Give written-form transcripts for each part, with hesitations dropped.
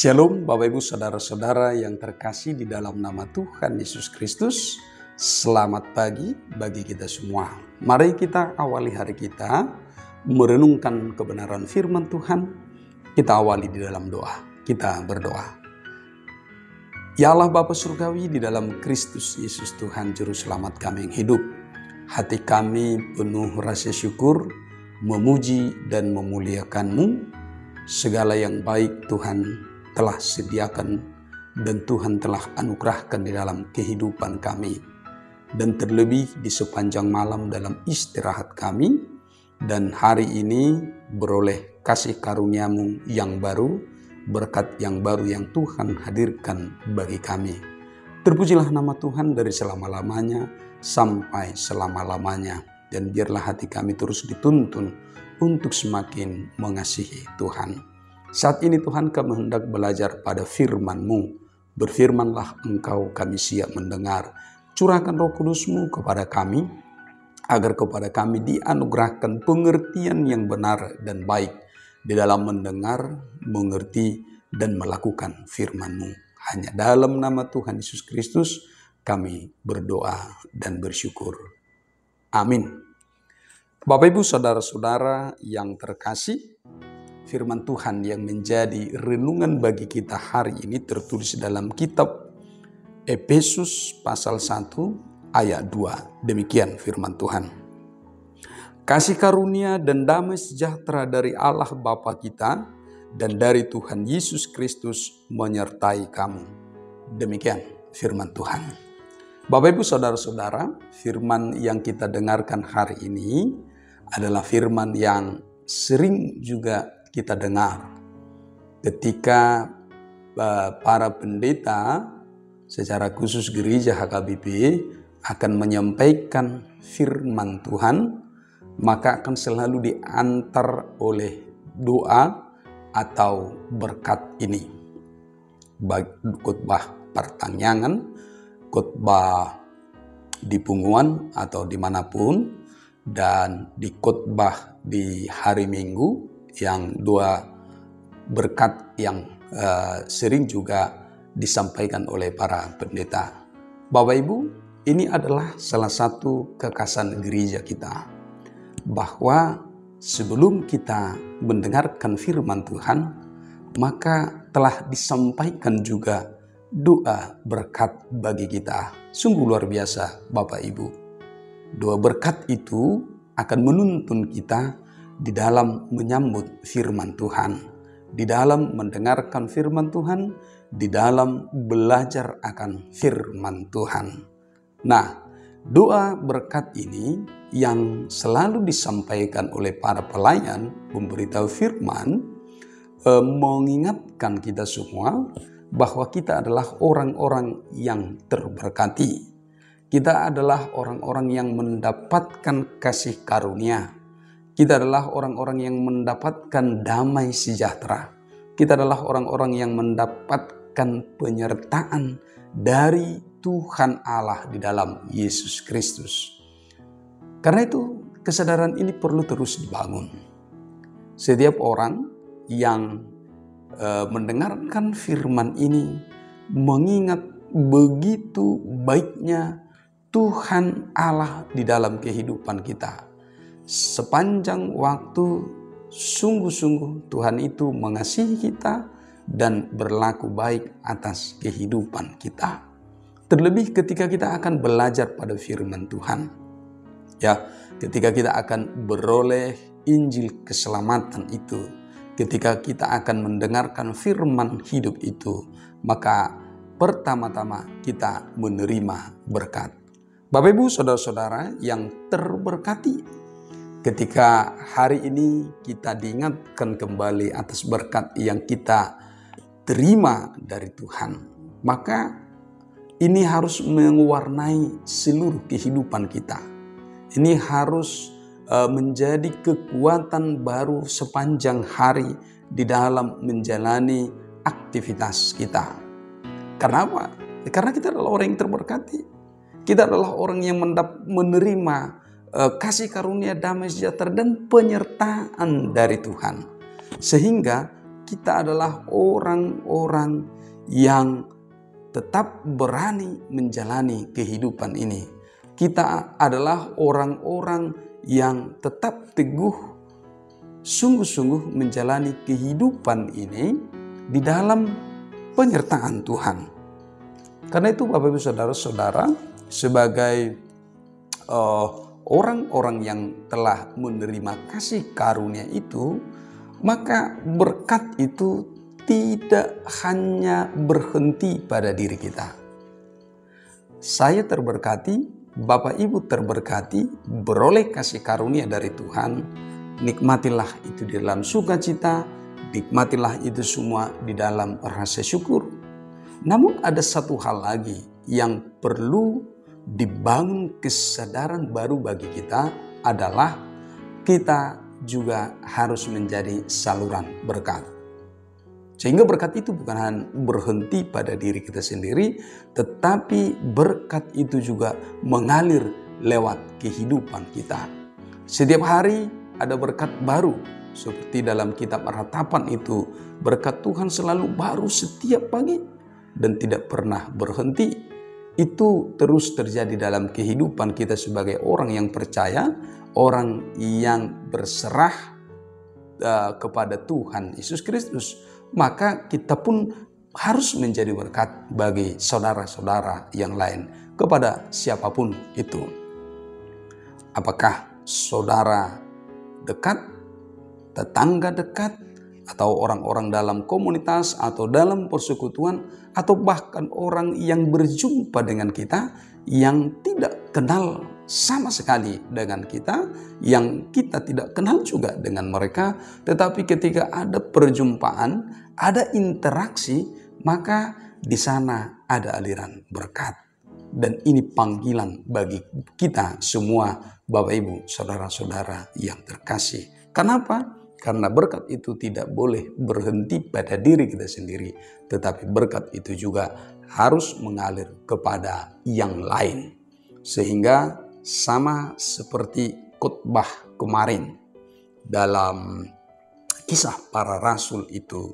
Shalom Bapak Ibu Saudara-saudara yang terkasih di dalam nama Tuhan Yesus Kristus. Selamat pagi bagi kita semua. Mari kita awali hari kita merenungkan kebenaran firman Tuhan. Kita awali di dalam doa. Kita berdoa. Ya Allah Bapa Surgawi, di dalam Kristus Yesus Tuhan Juru Selamat kami yang hidup, hati kami penuh rasa syukur, memuji dan memuliakan-Mu. Segala yang baik Tuhan telah sediakan dan Tuhan telah anugerahkan di dalam kehidupan kami. Dan terlebih di sepanjang malam dalam istirahat kami, dan hari ini beroleh kasih karunia-Mu yang baru, berkat yang baru yang Tuhan hadirkan bagi kami. Terpujilah nama Tuhan dari selama-lamanya sampai selama-lamanya. Dan biarlah hati kami terus dituntun untuk semakin mengasihi Tuhan. Saat ini Tuhan, kami hendak belajar pada firman-Mu. Berfirmanlah Engkau, kami siap mendengar. Curahkan Roh Kudus-Mu kepada kami, agar kepada kami dianugerahkan pengertian yang benar dan baik di dalam mendengar, mengerti, dan melakukan firman-Mu. Hanya dalam nama Tuhan Yesus Kristus kami berdoa dan bersyukur. Amin. Bapak Ibu Saudara-saudara yang terkasih, firman Tuhan yang menjadi renungan bagi kita hari ini tertulis dalam kitab Efesus pasal 1 ayat 2. Demikian firman Tuhan. Kasih karunia dan damai sejahtera dari Allah Bapa kita dan dari Tuhan Yesus Kristus menyertai kamu. Demikian firman Tuhan. Bapak Ibu Saudara-saudara, firman yang kita dengarkan hari ini adalah firman yang sering juga kita dengar ketika para pendeta secara khusus gereja HKBP akan menyampaikan firman Tuhan, maka akan selalu diantar oleh doa atau berkat ini. Baik khotbah pertanyaan, khotbah di punggungan atau dimanapun, dan di khotbah di hari Minggu, yang dua berkat yang sering juga disampaikan oleh para pendeta. Bapak Ibu, ini adalah salah satu kekhasan gereja kita, bahwa sebelum kita mendengarkan firman Tuhan, maka telah disampaikan juga doa berkat bagi kita. Sungguh luar biasa Bapak Ibu. Doa berkat itu akan menuntun kita di dalam menyambut firman Tuhan, di dalam mendengarkan firman Tuhan, di dalam belajar akan firman Tuhan. Nah, doa berkat ini yang selalu disampaikan oleh para pelayan pemberitahu firman, mengingatkan kita semua bahwa kita adalah orang-orang yang terberkati. Kita adalah orang-orang yang mendapatkan kasih karunia. Kita adalah orang-orang yang mendapatkan damai sejahtera. Kita adalah orang-orang yang mendapatkan penyertaan dari Tuhan Allah di dalam Yesus Kristus. Karena itu kesadaran ini perlu terus dibangun. Setiap orang yang mendengarkan firman ini mengingat begitu baiknya Tuhan Allah di dalam kehidupan kita. Sepanjang waktu sungguh-sungguh Tuhan itu mengasihi kita dan berlaku baik atas kehidupan kita. Terlebih ketika kita akan belajar pada firman Tuhan. Ya, ketika kita akan beroleh Injil keselamatan itu, ketika kita akan mendengarkan firman hidup itu, maka pertama-tama kita menerima berkat. Bapak Ibu Saudara-saudara yang terberkati, ketika hari ini kita diingatkan kembali atas berkat yang kita terima dari Tuhan, maka ini harus mewarnai seluruh kehidupan kita. Ini harus menjadi kekuatan baru sepanjang hari di dalam menjalani aktivitas kita. Karena apa? Karena kita adalah orang yang terberkati. Kita adalah orang yang menerima kasih karunia damai sejahtera dan penyertaan dari Tuhan. Sehingga kita adalah orang-orang yang tetap berani menjalani kehidupan ini. Kita adalah orang-orang yang tetap teguh, sungguh-sungguh menjalani kehidupan ini di dalam penyertaan Tuhan. Karena itu Bapak Ibu Saudara-saudara, sebagai orang-orang yang telah menerima kasih karunia itu, maka berkat itu tidak hanya berhenti pada diri kita. Saya terberkati, Bapak Ibu terberkati, beroleh kasih karunia dari Tuhan. Nikmatilah itu di dalam sukacita, nikmatilah itu semua di dalam rasa syukur. Namun ada satu hal lagi yang perlu dibangun kesadaran baru bagi kita, adalah kita juga harus menjadi saluran berkat. Sehingga berkat itu bukan hanya berhenti pada diri kita sendiri, tetapi berkat itu juga mengalir lewat kehidupan kita. Setiap hari ada berkat baru, seperti dalam kitab Ratapan itu, berkat Tuhan selalu baru setiap pagi dan tidak pernah berhenti. Itu terus terjadi dalam kehidupan kita sebagai orang yang percaya, orang yang berserah kepada Tuhan Yesus Kristus. Maka kita pun harus menjadi berkat bagi saudara-saudara yang lain, kepada siapapun itu. Apakah saudara dekat, tetangga dekat, atau orang-orang dalam komunitas atau dalam persekutuan, atau bahkan orang yang berjumpa dengan kita yang tidak kenal sama sekali dengan kita, yang kita tidak kenal juga dengan mereka, tetapi ketika ada perjumpaan, ada interaksi, maka di sana ada aliran berkat. Dan ini panggilan bagi kita semua, Bapak Ibu, saudara-saudara yang terkasih. Kenapa? Karena berkat itu tidak boleh berhenti pada diri kita sendiri, tetapi berkat itu juga harus mengalir kepada yang lain. Sehingga sama seperti khotbah kemarin dalam kisah para rasul itu,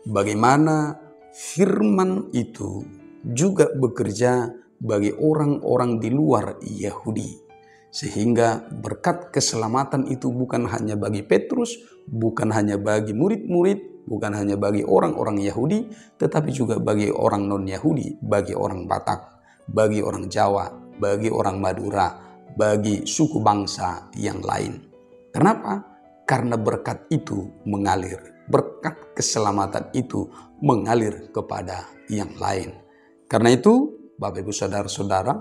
bagaimana firman itu juga bekerja bagi orang-orang di luar Yahudi. Sehingga berkat keselamatan itu bukan hanya bagi Petrus, bukan hanya bagi murid-murid, bukan hanya bagi orang-orang Yahudi, tetapi juga bagi orang non-Yahudi, bagi orang Batak, bagi orang Jawa, bagi orang Madura, bagi suku bangsa yang lain. Kenapa? Karena berkat itu mengalir. Berkat keselamatan itu mengalir kepada yang lain. Karena itu, Bapak Ibu Saudara-saudara,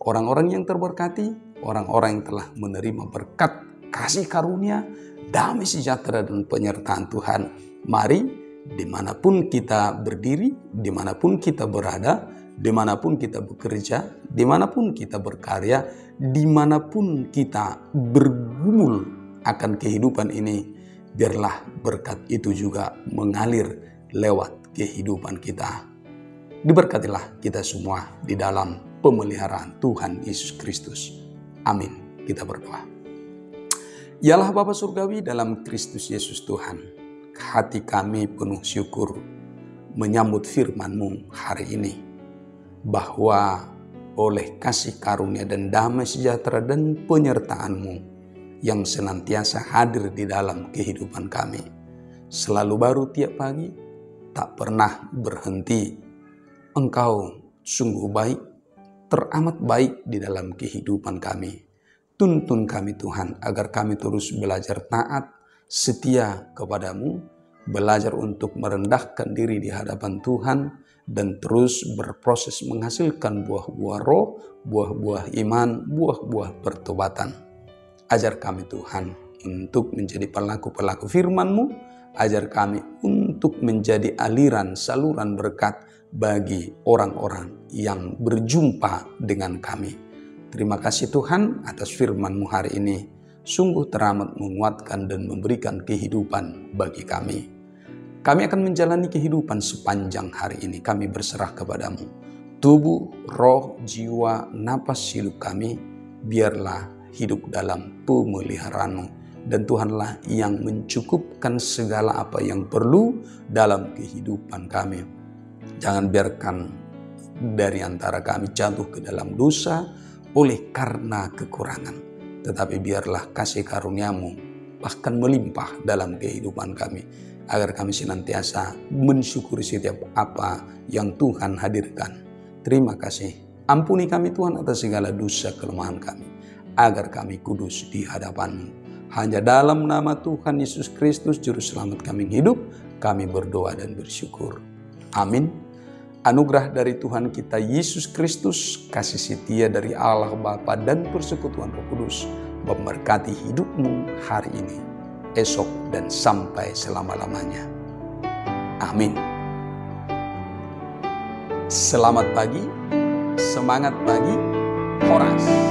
orang-orang yang terberkati, orang-orang yang telah menerima berkat kasih karunia, damai sejahtera dan penyertaan Tuhan, mari dimanapun kita berdiri, dimanapun kita berada, dimanapun kita bekerja, dimanapun kita berkarya, dimanapun kita bergumul akan kehidupan ini, biarlah berkat itu juga mengalir lewat kehidupan kita. Diberkatilah kita semua di dalam pemeliharaan Tuhan Yesus Kristus. Amin. Kita berdoa. Ya Allah Bapa Surgawi, dalam Kristus Yesus Tuhan, hati kami penuh syukur menyambut firman-Mu hari ini, bahwa oleh kasih karunia dan damai sejahtera dan penyertaan-Mu yang senantiasa hadir di dalam kehidupan kami, selalu baru tiap pagi, tak pernah berhenti. Engkau sungguh baik, teramat baik di dalam kehidupan kami. Tuntun kami Tuhan, agar kami terus belajar taat, setia kepadamu, belajar untuk merendahkan diri di hadapan Tuhan, dan terus berproses menghasilkan buah-buah roh, buah-buah iman, buah-buah pertobatan. Ajar kami Tuhan untuk menjadi pelaku-pelaku firman-Mu, ajar kami untuk menjadi aliran saluran berkat bagi orang-orang yang berjumpa dengan kami. Terima kasih Tuhan atas firman-Mu hari ini. Sungguh teramat menguatkan dan memberikan kehidupan bagi kami. Kami akan menjalani kehidupan sepanjang hari ini. Kami berserah kepadamu. Tubuh, roh, jiwa, napas hidup kami, biarlah hidup dalam pemeliharaan-Mu. dan Tuhanlah yang mencukupkan segala apa yang perlu dalam kehidupan kami. Jangan biarkan dari antara kami jatuh ke dalam dosa oleh karena kekurangan, tetapi biarlah kasih karunia-Mu bahkan melimpah dalam kehidupan kami, agar kami senantiasa mensyukuri setiap apa yang Tuhan hadirkan. Terima kasih. Ampuni kami Tuhan atas segala dosa kelemahan kami, agar kami kudus di hadapan-Mu. Hanya dalam nama Tuhan Yesus Kristus Juru Selamat kami hidup, kami berdoa dan bersyukur. Amin. Anugerah dari Tuhan kita Yesus Kristus, kasih setia dari Allah Bapa dan persekutuan Roh Kudus memberkati hidupmu hari ini, esok, dan sampai selama-lamanya. Amin. Selamat pagi, semangat pagi, Horas.